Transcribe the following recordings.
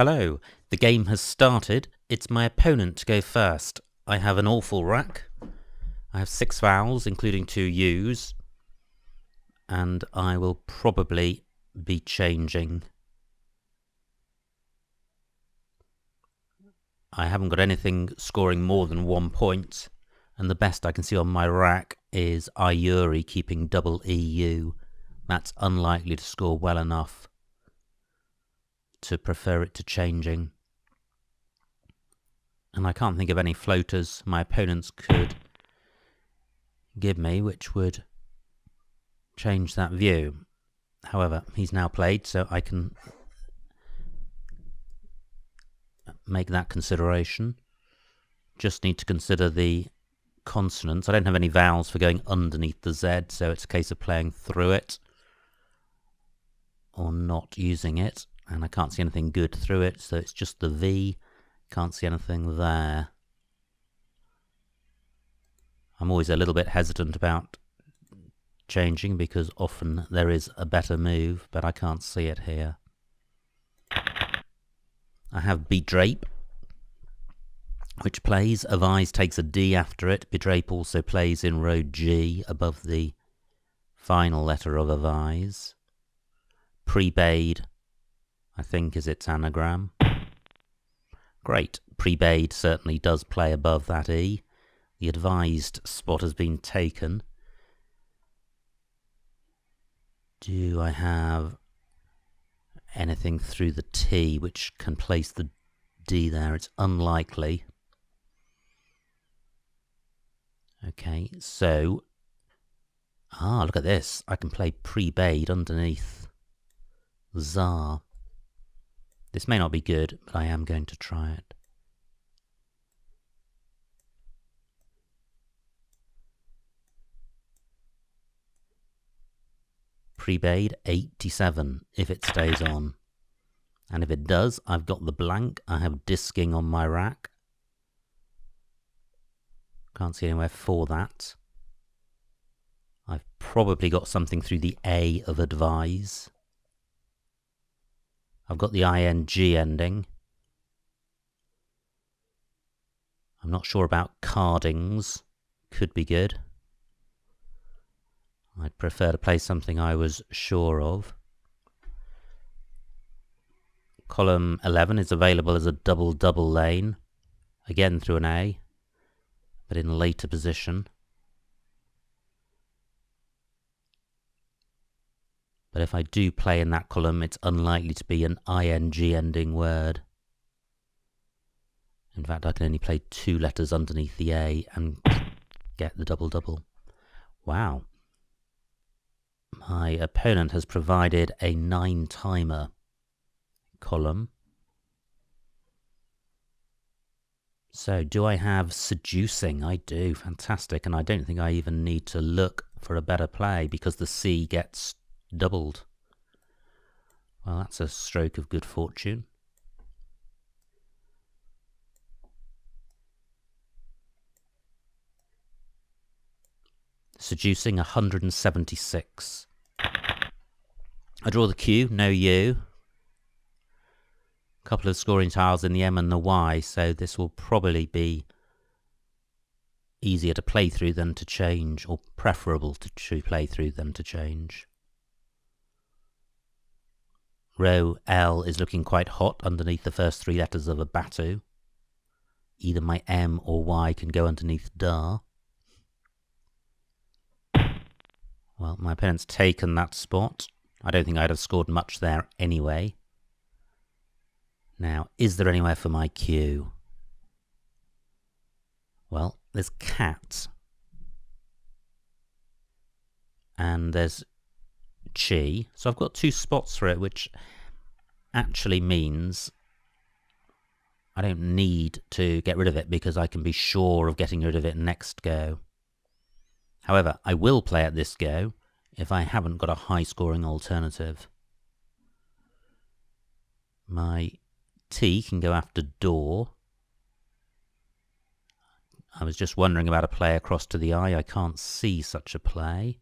Hello, the game has started. It's my opponent to go first. I have an awful rack. I have 6 vowels, including 2 U's. And I will probably be changing. I haven't got anything scoring more than 1 point. And the best I can see on my rack is Iuri keeping double EU. That's unlikely to score well enough to prefer it to changing. And I can't think of any floaters my opponents could give me which would change that view. However, he's now played, so I can make that consideration. Just need to consider the consonants. I don't have any vowels for going underneath the Z, so it's a case of playing through it or not using it. And I can't see anything good through it, so it's just the V. Can't see anything there. I'm always a little bit hesitant about changing because often there is a better move, but I can't see it here. I have bedrape, which plays. Avise takes a D after it. Bedrape also plays in row G above the final letter of Avise. Prebade, I think, is its anagram. Great. Prebade certainly does play above that E. The advised spot has been taken. Do I have anything through the T which can place the D there? It's unlikely. Okay, so... look at this. I can play prebade underneath Tsar. This may not be good, but I am going to try it. Prebade 87, if it stays on. And if it does, I've got the blank. I have disking on my rack. Can't see anywhere for that. I've probably got something through the A of advise. I've got the ing ending. I'm not sure about cardings. Could be good. I'd prefer to play something I was sure of. Column 11 is available as a double-double lane. Again through an A, but in later position. But if I do play in that column, it's unlikely to be an ing ending word. In fact, I can only play 2 letters underneath the A and get the double-double. Wow. My opponent has provided a 9-timer column. So, do I have seducing? I do. Fantastic. And I don't think I even need to look for a better play because the C gets doubled. Well, that's a stroke of good fortune. Seducing 176. I draw the Q, no U. A couple of scoring tiles in the M and the Y, so this will probably be easier to play through than to change, or preferable to play through than to change. Row L is looking quite hot underneath the first 3 letters of a Batu. Either my M or Y can go underneath Dar. Well, my opponent's taken that spot. I don't think I'd have scored much there anyway. Now, is there anywhere for my Q? Well, there's cat. And there's chi. So I've got 2 spots for it, which actually means I don't need to get rid of it because I can be sure of getting rid of it next go. However, I will play at this go if I haven't got a high-scoring alternative. My T can go after door. I was just wondering about a play across to the I. I can't see such a play.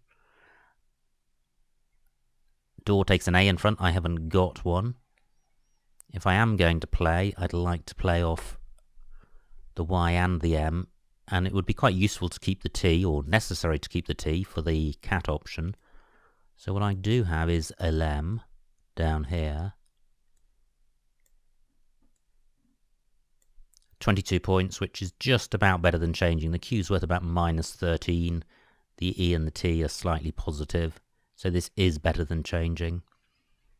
Door takes an A in front. I haven't got one. If I am going to play, I'd like to play off the Y and the M, and it would be quite useful to keep the T, or necessary to keep the T, for the cat option. So what I do have is a lem down here. 22 points, which is just about better than changing. The Q's worth about -13. The E and the T are slightly positive. So this is better than changing.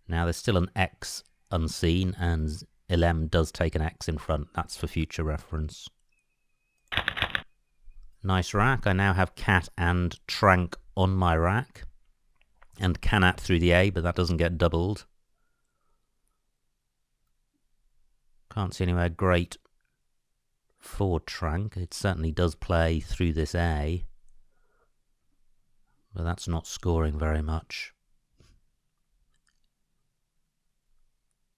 Now there's still an X unseen, and LM does take an X in front. That's for future reference. Nice rack. I now have cat and trank on my rack. And canat through the A, but that doesn't get doubled. Can't see anywhere great for trank. It certainly does play through this A. But that's not scoring very much.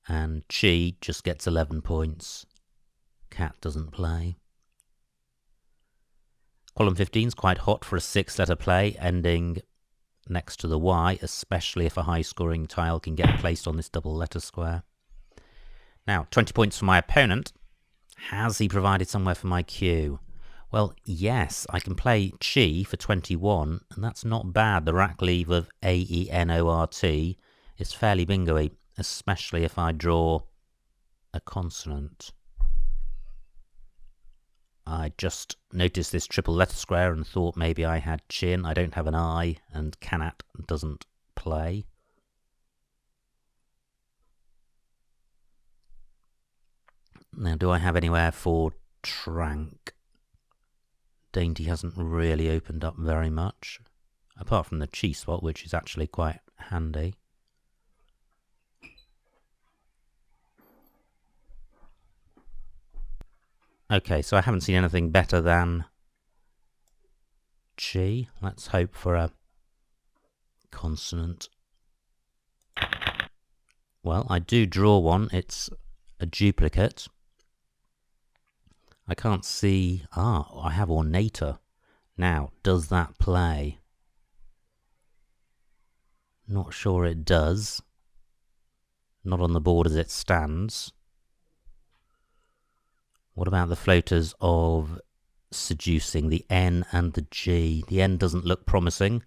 And chi just gets 11 points. Cat doesn't play. Column 15 is quite hot for a 6-letter play, ending next to the Y, especially if a high-scoring tile can get placed on this double letter square. Now, 20 points for my opponent. Has he provided somewhere for my Q? Well, yes, I can play Chi for 21, and that's not bad. The rack leave of A-E-N-O-R-T is fairly bingo-y, especially if I draw a consonant. I just noticed this triple letter square and thought maybe I had chin. I don't have an I, and canat doesn't play. Now, do I have anywhere for trank? Dainty hasn't really opened up very much, apart from the chi spot, which is actually quite handy. Okay, so I haven't seen anything better than chi. Let's hope for a consonant. Well, I do draw one. It's a duplicate. I can't see... I have ornator. Now, does that play? Not sure it does. Not on the board as it stands. What about the floaters of seducing, the N and the G? The N doesn't look promising.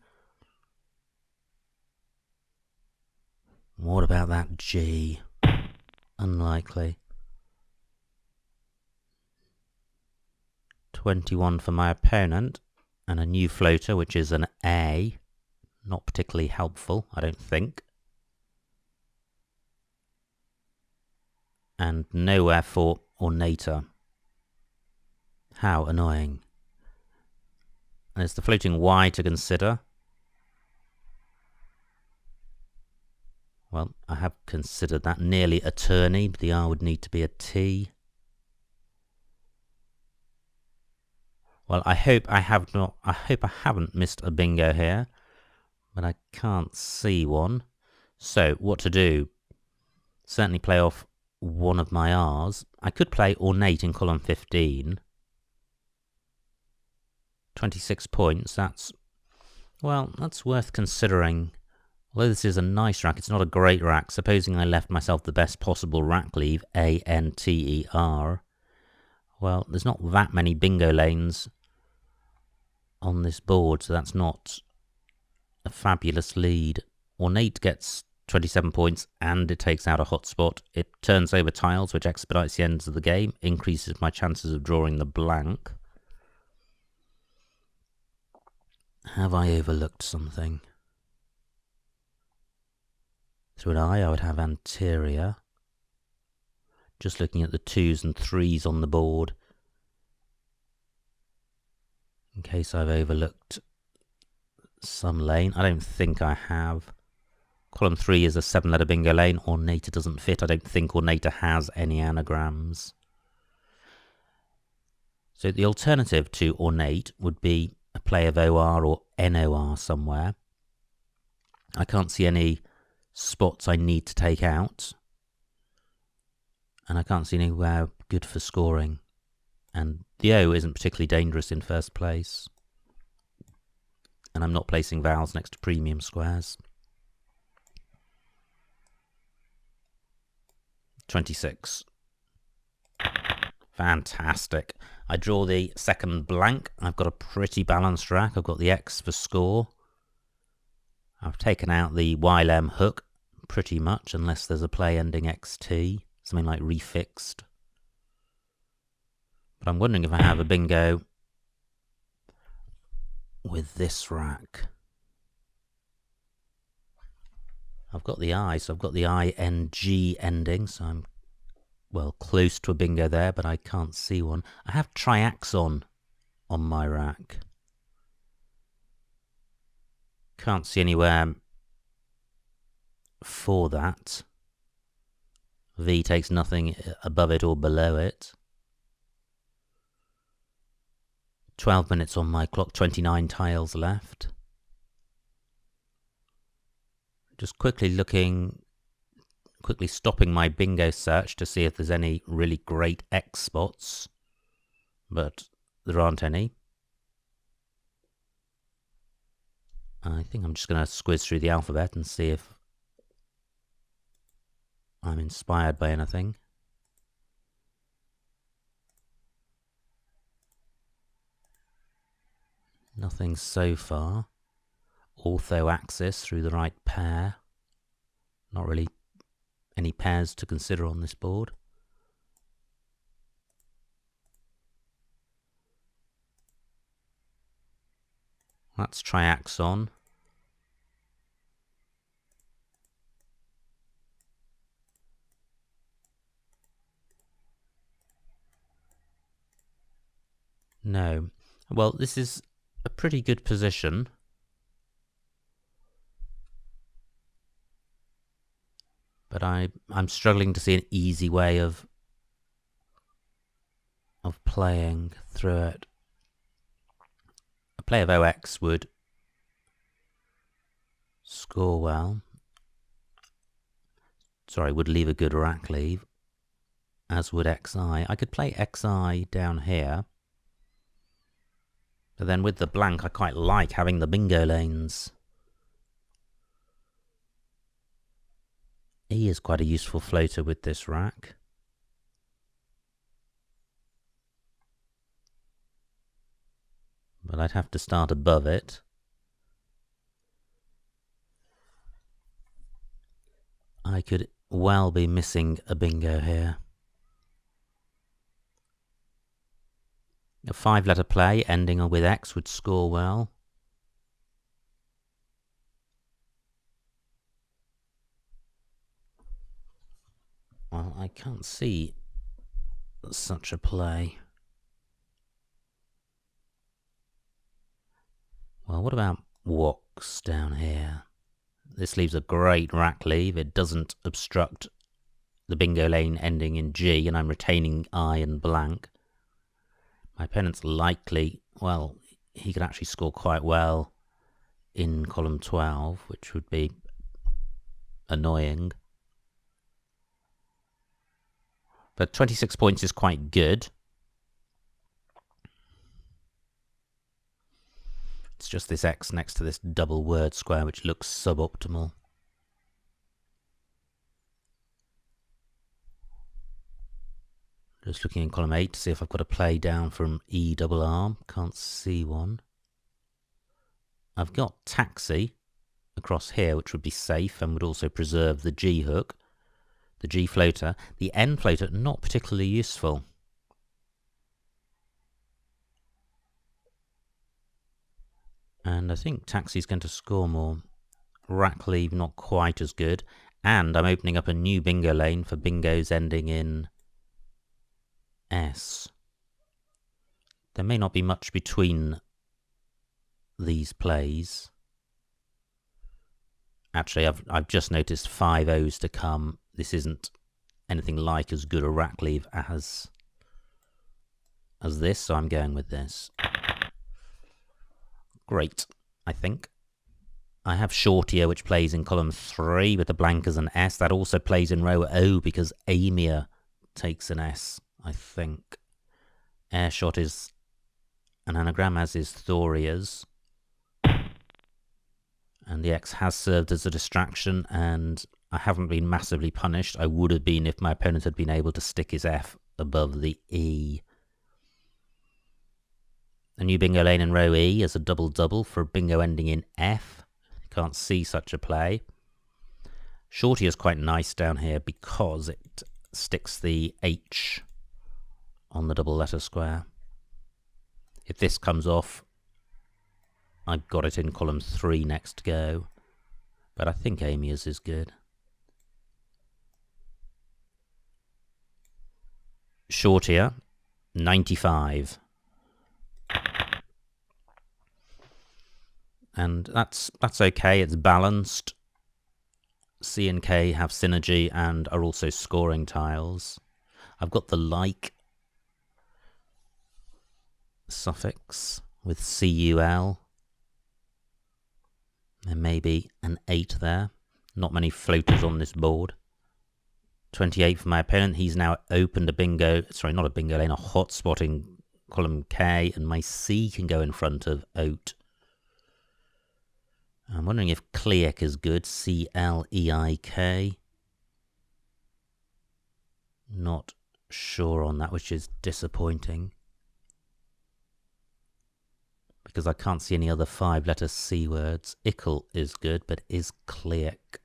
What about that G? Unlikely. 21 for my opponent, and a new floater, which is an A. Not particularly helpful, I don't think. And nowhere for ornator. How annoying. There's the floating Y to consider. Well, I have considered that. Nearly attorney, but the R would need to be a T. Well, I hope I haven't missed a bingo here, but I can't see one. So, what to do? Certainly play off one of my R's. I could play ornate in column 15. 26 points, that's worth considering. Although this is a nice rack, it's not a great rack. Supposing I left myself the best possible rack leave, A-N-T-E-R. Well, there's not that many bingo lanes on this board, so that's not a fabulous lead. Ornate gets 27 points, and it takes out a hotspot. It turns over tiles, which expedites the ends of the game, increases my chances of drawing the blank. Have I overlooked something? Through an I would have anterior. Just looking at the 2s and 3s on the board, in case I've overlooked some lane. I don't think I have. Column 3 is a 7-letter bingo lane. Ornator doesn't fit. I don't think ornator has any anagrams. So the alternative to ornate would be a play of OR or NOR somewhere. I can't see any spots I need to take out. And I can't see anywhere good for scoring. And the O isn't particularly dangerous in first place. And I'm not placing vowels next to premium squares. 26. Fantastic. I draw the second blank. I've got a pretty balanced rack. I've got the X for score. I've taken out the YLM hook pretty much, unless there's a play ending XT, something like refixed. But I'm wondering if I have a bingo with this rack. I've got the I, so I've got the ING ending, so I'm, well, close to a bingo there, but I can't see one. I have triaxon on my rack. Can't see anywhere for that. V takes nothing above it or below it. 12 minutes on my clock, 29 tiles left. Just quickly stopping my bingo search to see if there's any really great X spots, but there aren't any. I think I'm just going to squiz through the alphabet and see if I'm inspired by anything. Nothing so far. Ortho-axis through the right pair. Not really any pairs to consider on this board. That's triaxon. No. Well, this is a pretty good position. But I'm struggling to see an easy way of playing through it. A play of OX would score well. Sorry, would leave a good rack leave, as would XI. I could play XI down here. But then with the blank, I quite like having the bingo lanes. E is quite a useful floater with this rack. But I'd have to start above it. I could well be missing a bingo here. A 5-letter play ending with X would score well. Well, I can't see such a play. Well, what about Wox down here? This leaves a great rack leave. It doesn't obstruct the bingo lane ending in G, and I'm retaining I and blank. My opponent's likely, well, he could actually score quite well in column 12, which would be annoying. But 26 points is quite good. It's just this X next to this double word square which looks suboptimal. Just looking in column 8 to see if I've got a play down from E double arm. Can't see one. I've got taxi across here, which would be safe and would also preserve the G hook. The G floater. The N floater, not particularly useful. And I think taxi's going to score more. Rack leave, not quite as good. And I'm opening up a new bingo lane for bingos ending in S. There may not be much between these plays. Actually, I've just noticed 5 O's to come. This isn't anything like as good a rack leave as this, so I'm going with this. Great, I think. I have Shortier, which plays in column 3 with the blank as an S. That also plays in row O because Amia takes an S, I think. Airshot is an anagram, as is Thoria's. And the X has served as a distraction, and I haven't been massively punished. I would have been if my opponent had been able to stick his F above the E. A new bingo lane in row E as a double-double for a bingo ending in F. Can't see such a play. Shorty is quite nice down here because it sticks the H on the double letter square. If this comes off, I've got it in column 3 next go. But I think Amy's is good. Shortier, 95. And that's okay, it's balanced. C and K have synergy and are also scoring tiles. I've got the like suffix with CUL. There may be an 8 there. Not many floaters on this board. 28 for my opponent. He's now opened a bingo, sorry, not a bingo lane, a hotspot in column K, and my C can go in front of Oat. I'm wondering if Cleek is good. C-L-E-I-K. Not sure on that, which is disappointing. Because I can't see any other 5-letter C words. Ickle is good, but is Cleek?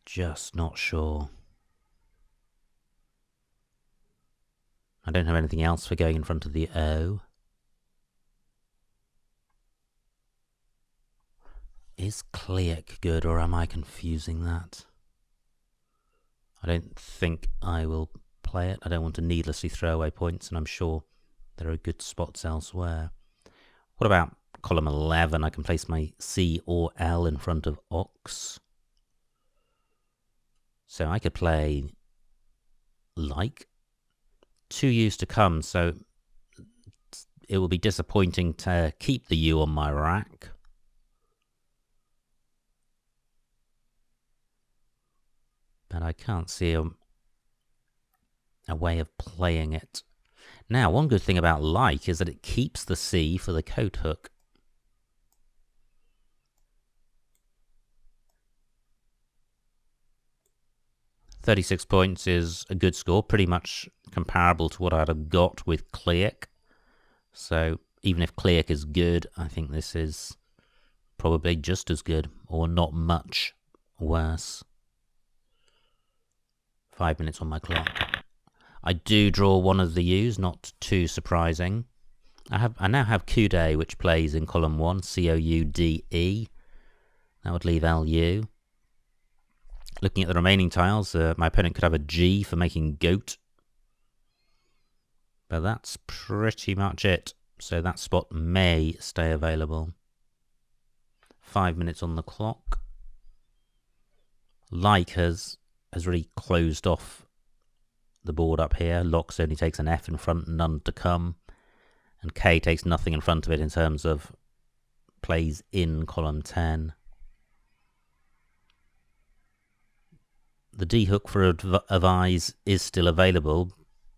Just not sure. I don't have anything else for going in front of the O. Is Cleek good, or am I confusing that? I don't think I will play it. I don't want to needlessly throw away points, and I'm sure there are good spots elsewhere. What about column 11? I can place my C or L in front of Ox. So I could play like. 2 U's to come, so it will be disappointing to keep the U on my rack. But I can't see a way of playing it. Now, one good thing about like is that it keeps the C for the coat hook. £36 points is a good score, pretty much comparable to what I'd have got with Cleek. So even if Cleek is good, I think this is probably just as good, or not much worse. 5 minutes on my clock. I do draw one of the U's, not too surprising. I now have Coude, which plays in column 1, C-O-U-D-E. That would leave L-U. Looking at the remaining tiles, my opponent could have a G for making goat. But that's pretty much it. So that spot may stay available. 5 minutes on the clock. Like has really closed off the board up here. Locks only takes an F in front, none to come. And K takes nothing in front of it in terms of plays in column 10. The D hook for Advise is still available,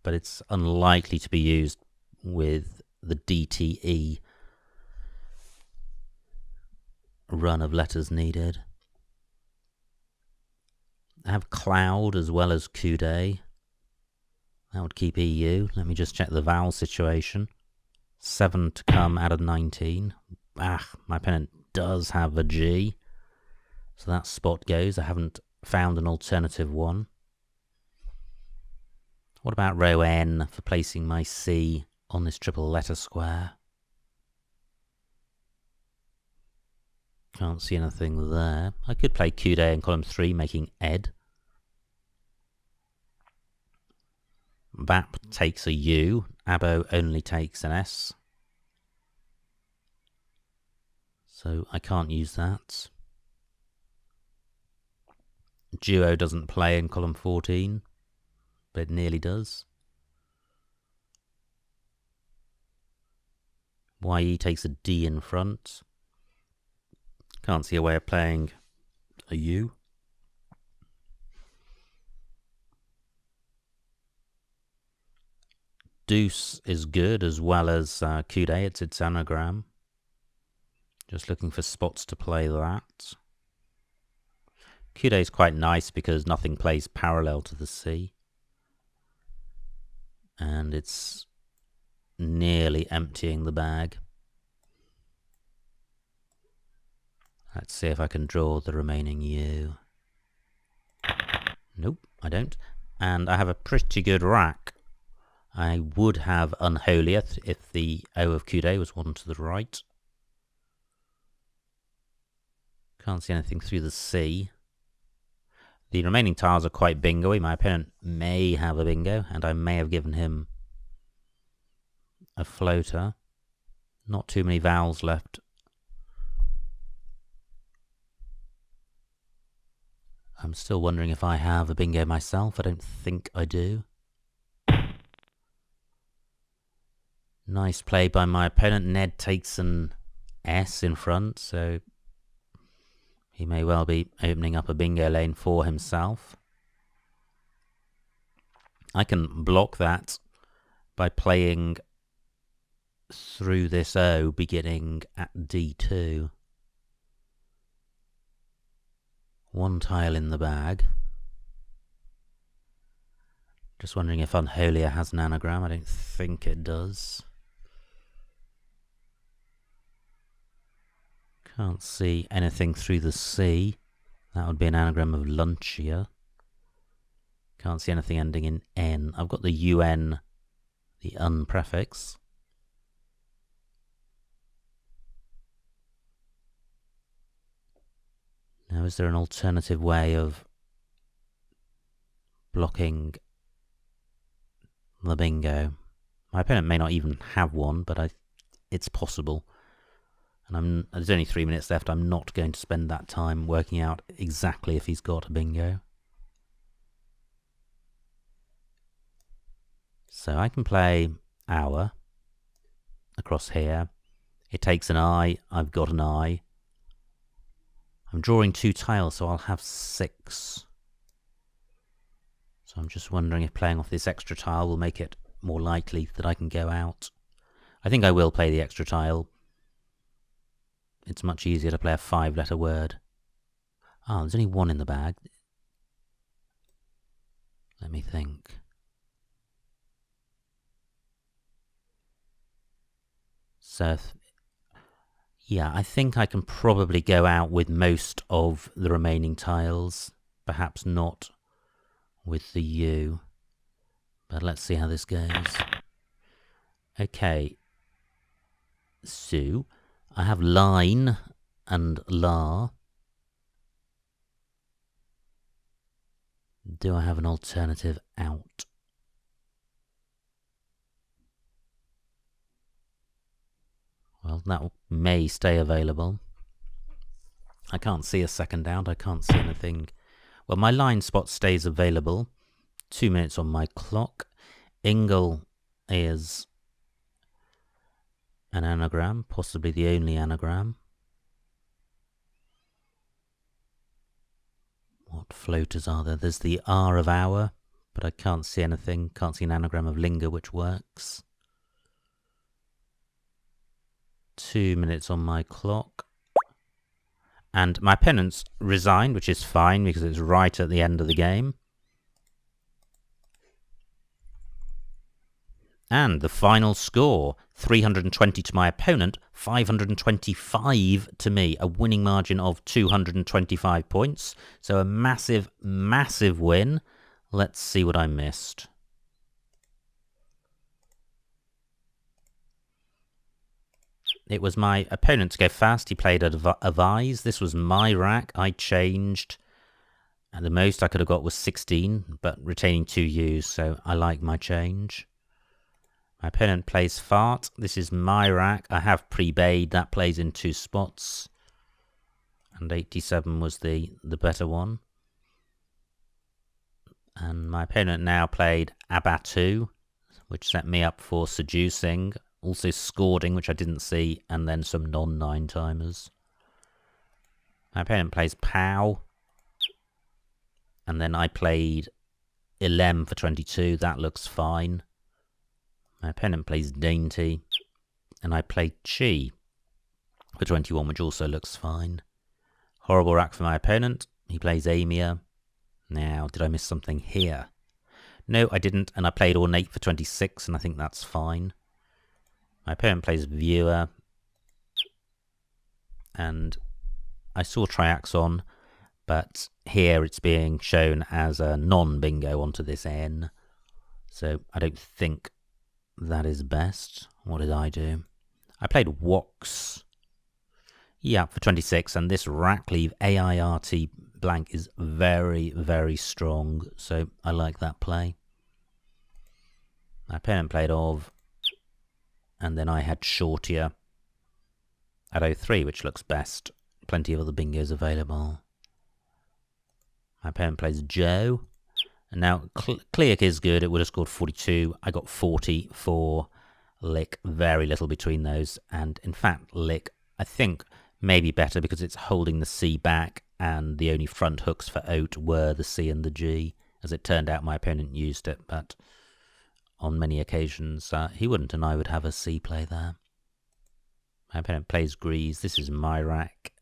but it's unlikely to be used with the DTE run of letters needed. I have Cloud as well as Coude. That would keep EU. Let me just check the vowel situation. 7 to come out of 19. My opponent does have a G. So that spot goes. I haven't found an alternative one. What about row N for placing my C on this triple letter square? Can't see anything there. I could play Coude in column 3, making Ed. Vap takes a U. Abo only takes an S. So I can't use that. Duo doesn't play in column 14, but it nearly does. YE takes a D in front. Can't see a way of playing a U. Deuce is good as well as Coude. It's anagram. Just looking for spots to play that. Kude is quite nice because nothing plays parallel to the sea. And it's nearly emptying the bag. Let's see if I can draw the remaining U. Nope, I don't. And I have a pretty good rack. I would have Unholy if the O of Kude was one to the right. Can't see anything through the sea. The remaining tiles are quite bingo-y. My opponent may have a bingo, and I may have given him a floater. Not too many vowels left. I'm still wondering if I have a bingo myself. I don't think I do. Nice play by my opponent. Ned takes an S in front, so he may well be opening up a bingo lane for himself. I can block that by playing through this O beginning at D2. One tile in the bag. Just wondering if Unholia has an anagram. I don't think it does. Can't see anything through the C. That would be an anagram of Lunchia. Can't see anything ending in N. I've got the UN, the un prefix. Now, is there an alternative way of blocking the bingo? My opponent may not even have one, but it's possible. And there's only 3 minutes left. I'm not going to spend that time working out exactly if he's got a bingo. So I can play hour across here. It takes an I. I've got an I. I'm drawing 2 tiles, so I'll have 6. So I'm just wondering if playing off this extra tile will make it more likely that I can go out. I think I will play the extra tile. It's much easier to play a 5-letter word. Ah, there's only 1 in the bag. Let me think. So, yeah, I think I can probably go out with most of the remaining tiles. Perhaps not with the U. But let's see how this goes. Okay. So, I have line and la. Do I have an alternative out? Well, that may stay available. I can't see a second out. I can't see anything. Well, my line spot stays available. 2 minutes on my clock. Ingle is an anagram, possibly the only anagram. What floaters are there? There's the R of hour, but I can't see anything. Can't see an anagram of linger which works. 2 minutes on my clock. And my opponent's resigned, which is fine because it's right at the end of the game. And the final score, 320 to my opponent, 525 to me. A winning margin of 225 points. So a massive, massive win. Let's see what I missed. It was my opponent to go fast. He played a vise. This was my rack. I changed. And the most I could have got was 16, but retaining 2 U's, so I like my change. My opponent plays fart. This is my rack. I have pre-bayed. That plays in 2 spots. And 87 was the better one. And my opponent now played abatu, which set me up for seducing. Also scording, which I didn't see. And then some non-9 timers. My opponent plays pow. And then I played Ilem for 22. That looks fine. My opponent plays dainty. And I played chi. for 21, which also looks fine. Horrible rack for my opponent. He plays Amia. Now, did I miss something here? No, I didn't, and I played Ornate for 26, and I think that's fine. My opponent plays Viewer, and I saw Triaxon, but here it's being shown as a non-bingo onto this N, so I don't think that is best. What did I do? I played Wox. Yeah, for 26, and this rack leave AIRT blank is very, very strong, so I like that play. My opponent played Ov, and then I had Shortier at 03, which looks best. Plenty of other bingos available. My opponent plays Joe, and now Cleark is good. It would have scored 42. I got 40 for Lick. Very little between those, and in fact, Lick, I think, maybe better because it's holding the C back, and the only front hooks for Oat were the C and the G. As it turned out, my opponent used it, but on many occasions he wouldn't, and I would have a C play there. My opponent plays Grease. This is my rack.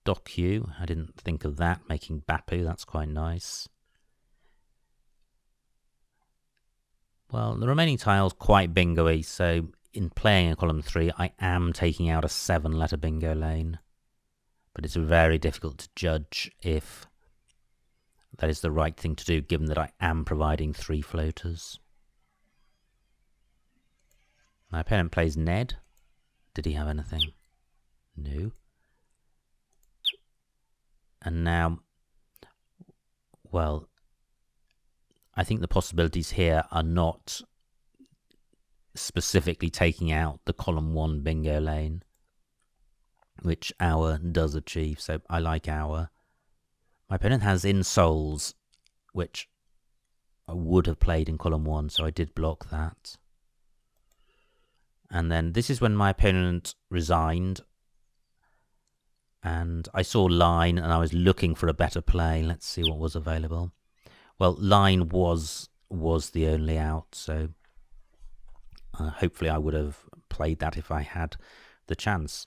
Docu, I didn't think of that. Making Bapu, that's quite nice. Well, the remaining tile's quite bingo-y, so in playing a column 3, I am taking out a 7-letter bingo lane. But it's very difficult to judge if that is the right thing to do, given that I am providing 3 floaters. My opponent plays Ned. Did he have anything? No. And now, well, I think the possibilities here are not specifically taking out the column 1 bingo lane, which Hour does achieve, so I like Hour. My opponent has In Souls, which I would have played in column 1, so I did block that. And then this is when my opponent resigned, and I saw Line, and I was looking for a better play. Let's see what was available. Well, Line was the only out, so hopefully I would have played that if I had the chance.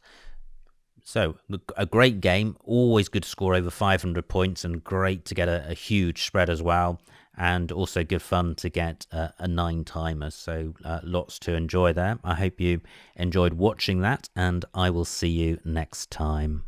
So, a great game, always good to score over 500 points, and great to get a huge spread as well, and also good fun to get a 9-timer, so lots to enjoy there. I hope you enjoyed watching that, and I will see you next time.